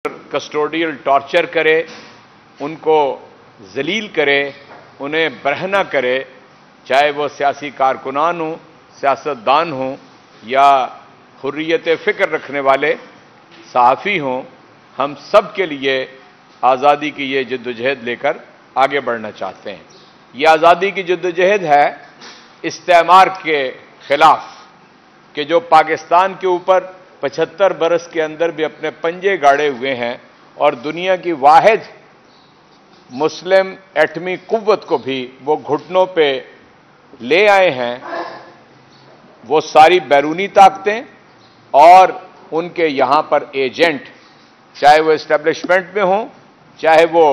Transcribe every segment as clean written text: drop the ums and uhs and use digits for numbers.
Custodial torture کرے، ان کو ذلیل کرے، انہیں برہنہ کرے، چاہے وہ سیاسی کارکنان ہوں، سیاستدان ہوں یا حریت فکر رکھنے والے صحافی ہوں، ہم سب کے لیے آزادی کی یہ جدوجہد لے کر آگے بڑھنا چاہتے ہیں۔ یہ آزادی کی جدوجہد ہے استعمار کے خلاف، کہ جو پاکستان کے اوپر 75 برس کے اندر بھی اپنے پنجے گاڑے ہوئے ہیں اور دنیا کی واحد مسلم ایٹمی قوت کو بھی وہ گھٹنوں پہ لے آئے ہیں، وہ ساری بیرونی طاقتیں اور ان کے یہاں پر ایجنٹ، چاہے وہ اسٹیبلشمنٹ میں ہوں، چاہے وہ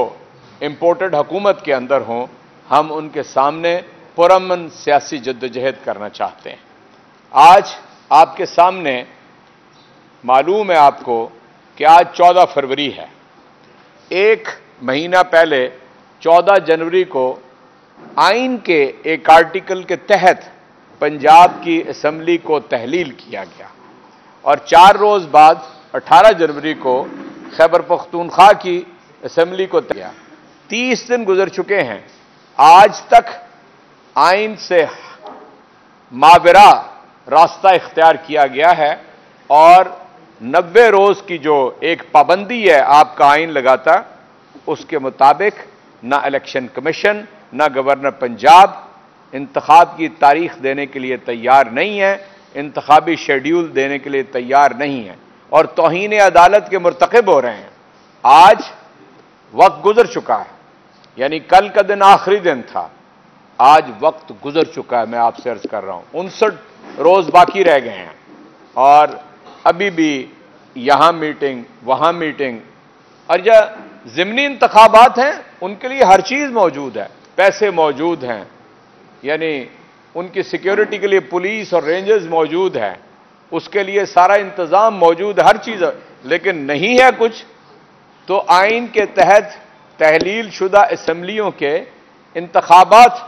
امپورٹڈ حکومت کے اندر ہوں، ہم ان کے سامنے پرامن سیاسی جدوجہد کرنا چاہتے ہیں۔ آج آپ کے سامنے معلوم ہے آپ کو کہ آج 14 فروری ہے۔ ایک مہینہ پہلے 14 جنوری کو آئین کے ایک آرٹیکل کے تحت پنجاب کی اسمبلی کو تحلیل کیا گیا، اور 4 روز بعد 18 جنوری کو خیبر پختونخوا کی اسمبلی کو کیا۔ 30 دن گزر چکے ہیں، آج تک آئین سے ماورا راستہ اختیار کیا گیا ہے، اور 90 روز کی جو ایک پابندی ہے آپ کا آئین لگاتا، اس کے مطابق نہ الیکشن کمیشن نہ گورنر پنجاب انتخاب کی تاریخ دینے کے لیے تیار نہیں ہے، انتخابی شیڈیول دینے کے لیے تیار نہیں ہے، اور توہین عدالت کے مرتکب ہو رہے ہیں۔ آج وقت گزر چکا ہے، یعنی کل کا دن آخری دن تھا، آج وقت گزر چکا ہے، میں آپ سے عرض کر رہا ہوں 59 روز باقی رہ گئے ہیں، اور ابھی بھی یہاں میٹنگ وہاں میٹنگ، اور جو ضمنی انتخابات ہیں ان کے لیے ہر چیز موجود ہے، پیسے موجود ہیں، یعنی ان کی سیکیورٹی کے لیے پولیس اور رینجرز موجود ہیں، اس کے لیے سارا انتظام موجود ہے، ہر چیز ہے، لیکن نہیں ہے کچھ، تو آئین کے تحت تحلیل شدہ اسمبلیوں کے انتخابات،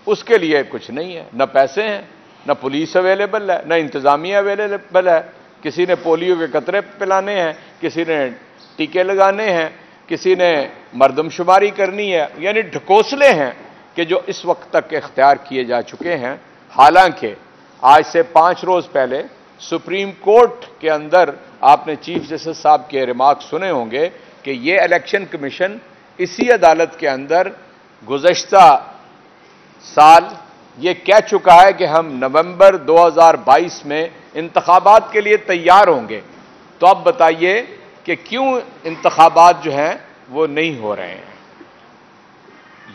اس کے لیے کچھ نہیں ہے، نہ پیسے ہیں، نہ پولیس اویلیبل ہے، نہ انتظامیہ اویلیبل ہے، کسی نے پولیو کے قطرے پلانے ہیں، کسی نے ٹیکے لگانے ہیں، کسی نے مردم شماری کرنی ہے، یعنی ڈھکوسلے ہیں کہ جو اس وقت تک اختیار کیے جا چکے ہیں۔ حالانکہ آج سے 5 روز پہلے سپریم کورٹ کے اندر آپ نے چیف جسٹس صاحب کے ریمارک سنے ہوں گے کہ یہ الیکشن کمیشن اسی عدالت کے اندر گزشتہ سال یہ کہہ چکا ہے کہ ہم نومبر 2022 میں انتخابات کے لیے تیار ہوں گے، تو اب بتائیے کہ کیوں انتخابات جو ہیں وہ نہیں ہو رہے ہیں۔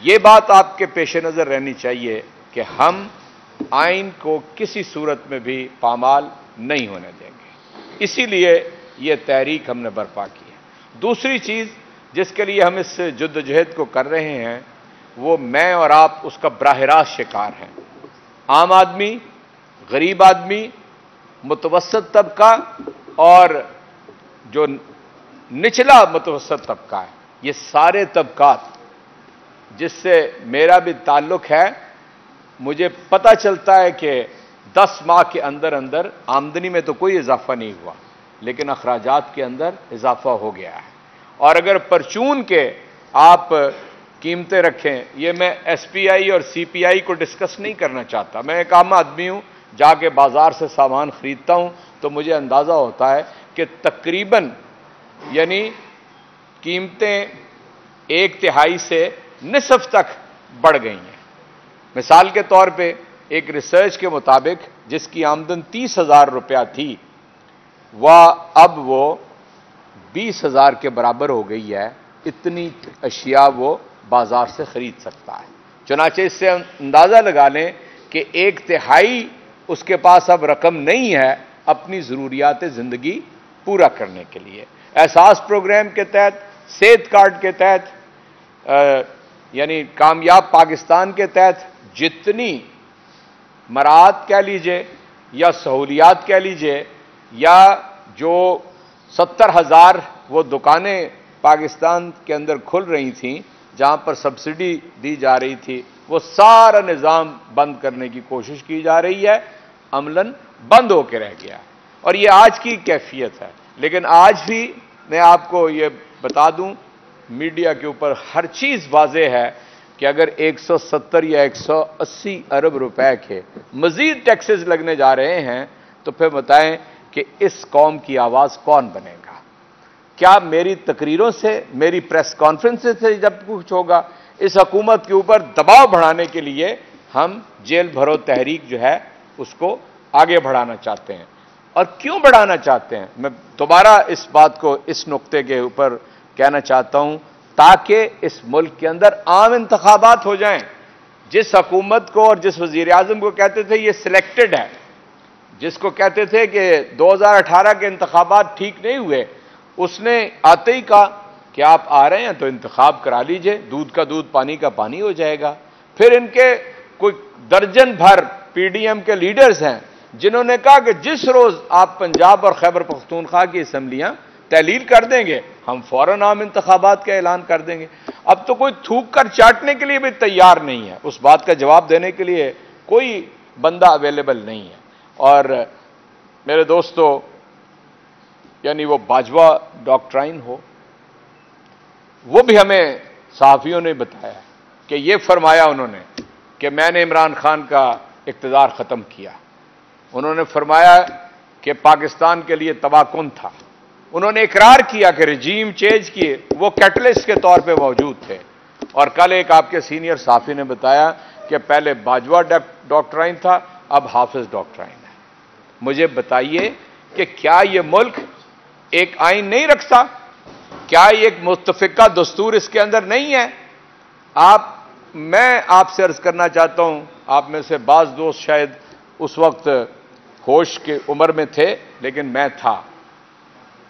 یہ بات آپ کے پیش نظر رہنی چاہیے کہ ہم آئین کو کسی صورت میں بھی پامال نہیں ہونے دیں گے، اسی لیے یہ تحریک ہم نے برپا کی ہے۔ دوسری چیز جس کے لیے ہم اس جدوجہد کو کر رہے ہیں، وہ میں اور آپ اس کا براہ راست شکار ہیں۔ عام آدمی، غریب آدمی، متوسط طبقہ اور جو نچلا متوسط طبقہ ہے، یہ سارے طبقات جس سے میرا بھی تعلق ہے، مجھے پتہ چلتا ہے کہ 10 ماہ کے اندر اندر آمدنی میں تو کوئی اضافہ نہیں ہوا، لیکن اخراجات کے اندر اضافہ ہو گیا ہے۔ اور اگر پرچون کے آپ قیمتیں رکھیں، یہ میں ایس پی آئی اور سی پی آئی کو ڈسکس نہیں کرنا چاہتا، میں ایک عام آدمی ہوں، جا کے بازار سے سامان خریدتا ہوں تو مجھے اندازہ ہوتا ہے کہ تقریباً یعنی قیمتیں 1/3 سے نصف تک بڑھ گئی ہیں۔ مثال کے طور پہ ایک ریسرچ کے مطابق جس کی آمدن 30,000 روپیہ تھی، اب وہ 20,000 کے برابر ہو گئی ہے، اتنی اشیاء وہ بازار سے خرید سکتا ہے۔ چنانچہ اس سے اندازہ لگا لیں کہ 1/3 اس کے پاس اب رقم نہیں ہے اپنی ضروریات زندگی پورا کرنے کے لیے۔ احساس پروگرام کے تحت، صحت کارڈ کے تحت، یعنی کامیاب پاکستان کے تحت جتنی مراعات کہہ لیجئے یا سہولیات کہہ لیجئے، یا جو 70,000 وہ دکانیں پاکستان کے اندر کھل رہی تھیں جہاں پر سبسڈی دی جا رہی تھی، وہ سارا نظام بند کرنے کی کوشش کی جا رہی ہے، عملاً بند ہو کے رہ گیا، اور یہ آج کی کیفیت ہے۔ لیکن آج بھی میں آپ کو یہ بتا دوں، میڈیا کے اوپر ہر چیز واضح ہے کہ اگر 170 یا 180 ارب روپے کے مزید ٹیکسز لگنے جا رہے ہیں تو پھر بتائیں کہ اس قوم کی آواز کون بنے گا؟ کیا میری تقریروں سے، میری پریس کانفرنس سے جب کچھ ہوگا؟ اس حکومت کے اوپر دباؤ بڑھانے کے لیے ہم جیل بھرو تحریک جو ہے اس کو آگے بڑھانا چاہتے ہیں۔ اور کیوں بڑھانا چاہتے ہیں؟ میں دوبارہ اس بات کو اس نقطے کے اوپر کہنا چاہتا ہوں تاکہ اس ملک کے اندر عام انتخابات ہو جائیں۔ جس حکومت کو اور جس وزیر اعظم کو کہتے تھے یہ سلیکٹڈ ہے، جس کو کہتے تھے کہ 2018 کے انتخابات ٹھیک نہیں ہوئے، اس نے آتے ہی کہا کہ آپ آ رہے ہیں تو انتخاب کرا لیجئے، دودھ کا دودھ پانی کا پانی ہو جائے گا۔ پھر ان کے کوئی درجن بھر پی ڈی ایم کے لیڈرز ہیں جنہوں نے کہا کہ جس روز آپ پنجاب اور خیبر پختونخوا کی اسمبلیاں تحلیل کر دیں گے ہم فوراً عام انتخابات کا اعلان کر دیں گے۔ اب تو کوئی تھوک کر چاٹنے کے لیے بھی تیار نہیں ہے، اس بات کا جواب دینے کے لیے کوئی بندہ اویلیبل نہیں ہے۔ اور میرے دوستو، یعنی وہ باجوہ ڈاکٹرائن ہو، وہ بھی ہمیں صحافیوں نے بتایا کہ یہ فرمایا انہوں نے کہ میں نے عمران خان کا اقتدار ختم کیا۔ انہوں نے فرمایا کہ پاکستان کے لیے تباہ کن تھا۔ انہوں نے اقرار کیا کہ رجیم چینج کیے وہ کیٹلسٹ کے طور پہ موجود تھے۔ اور کل ایک آپ کے سینئر صحافی نے بتایا کہ پہلے باجوہ ڈاکٹرائن تھا، اب حافظ ڈاکٹرائن ہے۔ مجھے بتائیے کہ کیا یہ ملک ایک آئین نہیں رکھتا؟ کیا ایک متفقہ دستور اس کے اندر نہیں ہے؟ میں آپ سے عرض کرنا چاہتا ہوں، آپ میں سے بعض دوست شاید اس وقت ہوش کی عمر میں تھے، لیکن میں تھا۔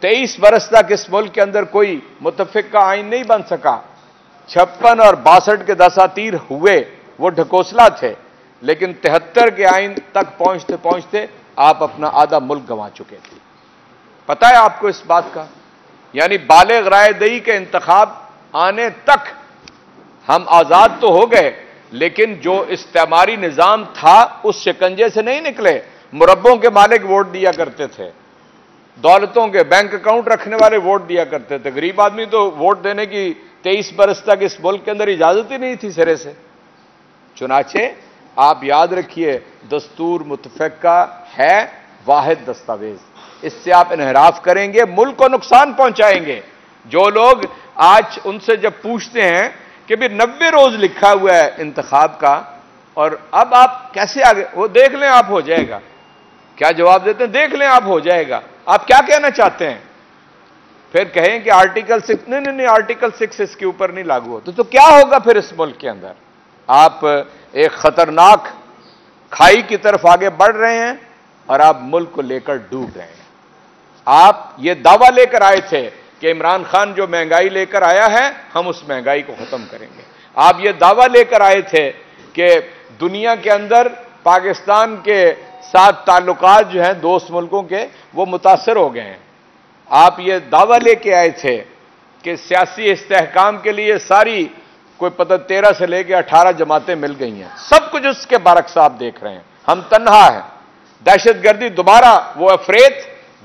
23 برس تک اس ملک کے اندر کوئی متفقہ آئین نہیں بن سکا۔ 56 اور 62 کے دساتیر ہوئے، وہ ڈھکوسلا تھے، لیکن 73 کے آئین تک پہنچتے پہنچتے آپ اپنا آدھا ملک گنوا چکے تھے۔ پتہ ہے آپ کو اس بات کا؟ یعنی بالغ رائے دہی کے انتخاب آنے تک ہم آزاد تو ہو گئے، لیکن جو استعماری نظام تھا اس شکنجے سے نہیں نکلے۔ مربوں کے مالک ووٹ دیا کرتے تھے، دولتوں کے بینک اکاؤنٹ رکھنے والے ووٹ دیا کرتے تھے، غریب آدمی تو ووٹ دینے کی 23 برس تک اس ملک کے اندر اجازت ہی نہیں تھی سرے سے۔ چنانچہ آپ یاد رکھیے، دستور متفقہ ہے واحد دستاویز، اس سے آپ انحراف کریں گے، ملک کو نقصان پہنچائیں گے۔ جو لوگ آج ان سے جب پوچھتے ہیں کہ بھی 90 روز لکھا ہوا ہے انتخاب کا اور اب آپ کیسے آگے، وہ دیکھ لیں آپ ہو جائے گا۔ کیا جواب دیتے ہیں؟ دیکھ لیں آپ ہو جائے گا۔ آپ کیا کہنا چاہتے ہیں؟ پھر کہیں کہ آرٹیکل 6 نہیں آرٹیکل 6 اس کے اوپر نہیں لاگو ہوتا، تو کیا ہوگا پھر اس ملک کے اندر؟ آپ ایک خطرناک کھائی کی طرف آگے بڑھ رہے ہیں اور آپ ملک کو لے کر ڈوب رہے ہیں۔ آپ یہ دعویٰ لے کر آئے تھے کہ عمران خان جو مہنگائی لے کر آیا ہے ہم اس مہنگائی کو ختم کریں گے۔ آپ یہ دعویٰ لے کر آئے تھے کہ دنیا کے اندر پاکستان کے ساتھ تعلقات جو ہیں دوست ملکوں کے وہ متاثر ہو گئے ہیں۔ آپ یہ دعویٰ لے کے آئے تھے کہ سیاسی استحکام کے لیے ساری کوئی پتہ 13 سے لے کے 18 جماعتیں مل گئی ہیں، سب کچھ اس کے برعکس آپ دیکھ رہے ہیں۔ ہم تنہا ہیں، دہشت گردی دوبارہ، وہ افریت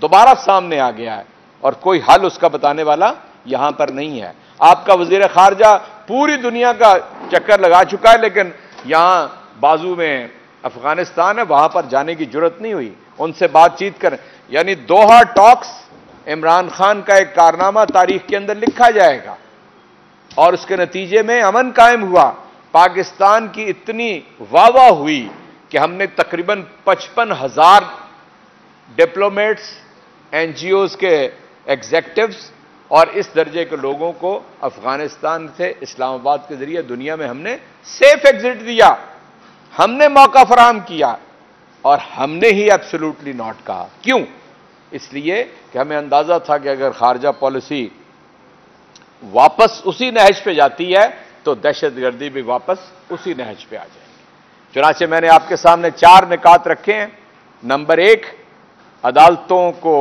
دوبارہ سامنے آ گیا ہے اور کوئی حل اس کا بتانے والا یہاں پر نہیں ہے۔ آپ کا وزیر خارجہ پوری دنیا کا چکر لگا چکا ہے، لیکن یہاں بازو میں افغانستان ہے، وہاں پر جانے کی جرت نہیں ہوئی، ان سے بات چیت کریں۔ یعنی دوحہ ٹاکس عمران خان کا ایک کارنامہ تاریخ کے اندر لکھا جائے گا اور اس کے نتیجے میں امن قائم ہوا۔ پاکستان کی اتنی واہ واہ ہوئی کہ ہم نے تقریباً 55,000 ڈپلومیٹس، این جی اوز کے ایگزیکٹوز اور اس درجے کے لوگوں کو افغانستان سے اسلام آباد کے ذریعے دنیا میں ہم نے سیف ایگزٹ دیا، ہم نے موقع فراہم کیا اور ہم نے ہی ایبسولوٹلی ناٹ کہا۔ کیوں؟ اس لیے کہ ہمیں اندازہ تھا کہ اگر خارجہ پالیسی واپس اسی نہج پہ جاتی ہے تو دہشت گردی بھی واپس اسی نہج پہ آ جائے گی۔ چنانچہ میں نے آپ کے سامنے 4 نکات رکھے ہیں۔ نمبر 1، عدالتوں کو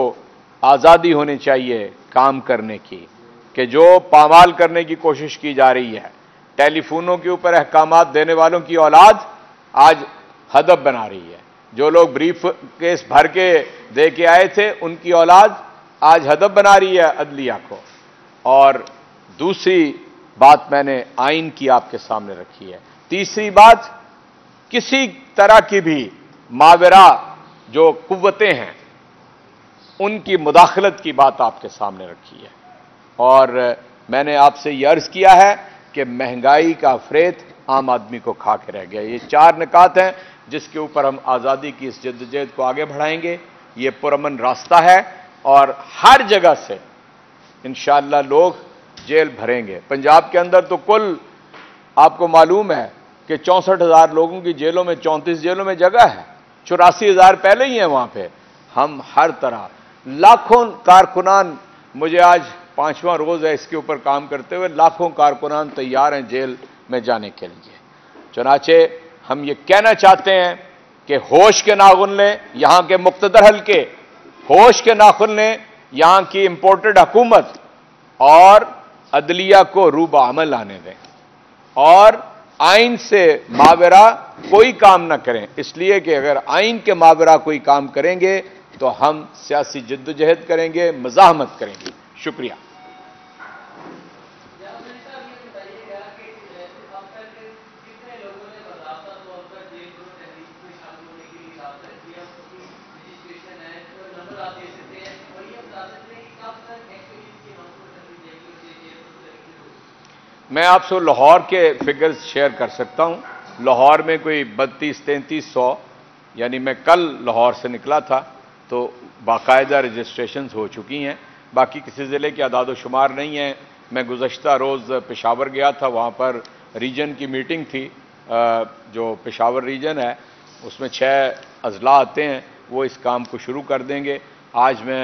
آزادی ہونی چاہیے کام کرنے کی، کہ جو پامال کرنے کی کوشش کی جا رہی ہے، ٹیلی فونوں کے اوپر احکامات دینے والوں کی اولاد آج ہدف بنا رہی ہے، جو لوگ بریف کیس بھر کے دے کے آئے تھے ان کی اولاد آج ہدف بنا رہی ہے عدلیہ کو. اور دوسری بات میں نے آئین کی آپ کے سامنے رکھی ہے. تیسری بات، کسی طرح کی بھی ماورا جو قوتیں ہیں ان کی مداخلت کی بات آپ کے سامنے رکھی ہے. اور میں نے آپ سے یہ عرض کیا ہے کہ مہنگائی کا فریت عام آدمی کو کھا کے رہ گیا. یہ 4 نکات ہیں جس کے اوپر ہم آزادی کی اس جدوجہد کو آگے بڑھائیں گے. یہ پرامن راستہ ہے اور ہر جگہ سے انشاءاللہ لوگ جیل بھریں گے. پنجاب کے اندر تو کل آپ کو معلوم ہے کہ 64,000 لوگوں کی جیلوں میں 34 جیلوں میں جگہ ہے. 84,000 پہلے ہی ہیں وہاں پہ. ہم ہر طرح لاکھوں کارکنان، مجھے آج 5واں روز ہے اس کے اوپر کام کرتے ہوئے، لاکھوں کارکنان تیار ہیں جیل میں جانے کے لیے. چنانچہ ہم یہ کہنا چاہتے ہیں کہ ہوش کے ناخن لیں یہاں کے مقتدر حلقے، ہوش کے ناخن لیں یہاں کی امپورٹڈ حکومت، اور عدلیہ کو روب عمل آنے دیں، اور آئین سے ماورا کوئی کام نہ کریں. اس لیے کہ اگر آئین کے ماورا کوئی کام کریں گے تو ہم سیاسی جدوجہد کریں گے، مزاحمت کریں گے. شکریہ. میں آپ سے لاہور کے فگرز شیئر کر سکتا ہوں. لاہور میں کوئی 32-33 یعنی میں کل لاہور سے نکلا تھا تو باقاعدہ رجسٹریشنز ہو چکی ہیں. باقی کسی ضلع کے اعداد و شمار نہیں ہیں. میں گزشتہ روز پشاور گیا تھا، وہاں پر ریجن کی میٹنگ تھی. جو پشاور ریجن ہے اس میں 6 اضلاع آتے ہیں، وہ اس کام کو شروع کر دیں گے. آج میں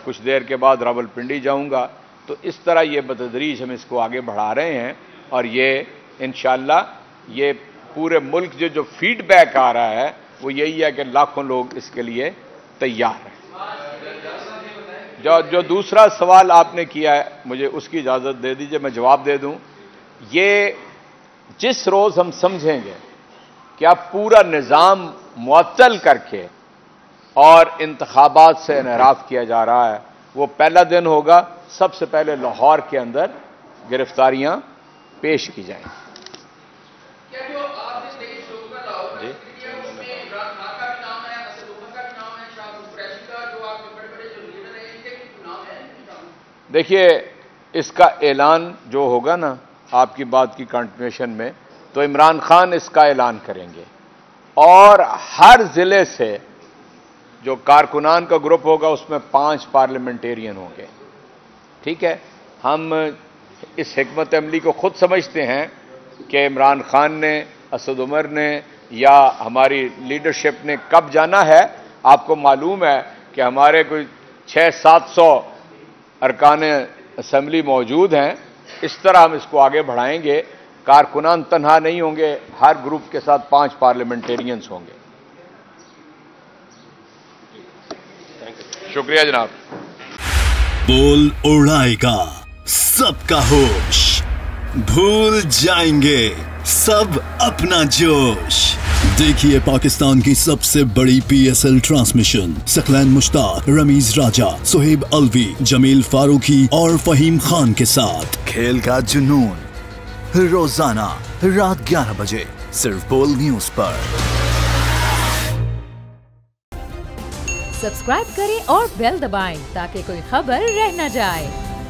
کچھ دیر کے بعد راولپنڈی جاؤں گا. تو اس طرح یہ بتدریج ہم اس کو آگے بڑھا رہے ہیں، اور یہ انشاءاللہ یہ پورے ملک جو فیڈ بیک آ رہا ہے وہ یہی ہے کہ لاکھوں لوگ اس کے لیے تیار ہیں. جو دوسرا سوال آپ نے کیا ہے مجھے اس کی اجازت دے دیجئے میں جواب دے دوں. یہ جس روز ہم سمجھیں گے کہ اب پورا نظام معطل کر کے اور انتخابات سے انحراف کیا جا رہا ہے، وہ پہلا دن ہوگا. سب سے پہلے لاہور کے اندر گرفتاریاں پیش کی جائیں. دیکھیے اس کا اعلان جو ہوگا نا آپ کی بات کی کنٹینیوشن میں، تو عمران خان اس کا اعلان کریں گے، اور ہر ضلع سے جو کارکنان کا گروپ ہوگا اس میں 5 پارلیمنٹیرین ہوں گے. ٹھیک ہے. ہم اس حکمت عملی کو خود سمجھتے ہیں کہ عمران خان نے، اسد عمر نے یا ہماری لیڈرشپ نے کب جانا ہے. آپ کو معلوم ہے کہ ہمارے کوئی 600-700 ارکان اسمبلی موجود ہیں. اس طرح ہم اس کو آگے بڑھائیں گے. کارکنان تنہا نہیں ہوں گے، ہر گروپ کے ساتھ 5 پارلیمنٹیرینز ہوں گے. شکریہ جناب. بول اڑائے گا سب کا ہوش، بھول جائیں گے سب اپنا جوش. دیکھیے پاکستان کی سب سے بڑی PSL ٹرانسمیشن ثقلین مشتاق، رمیز راجہ، سہیب الوی، جمیل فاروقی اور فہیم خان کے ساتھ. کھیل کا جنون روزانہ رات 11 بجے صرف بول نیوز پر. سبسکرائب کریں اور بیل دبائیں تاکہ کوئی خبر رہ نہ جائے.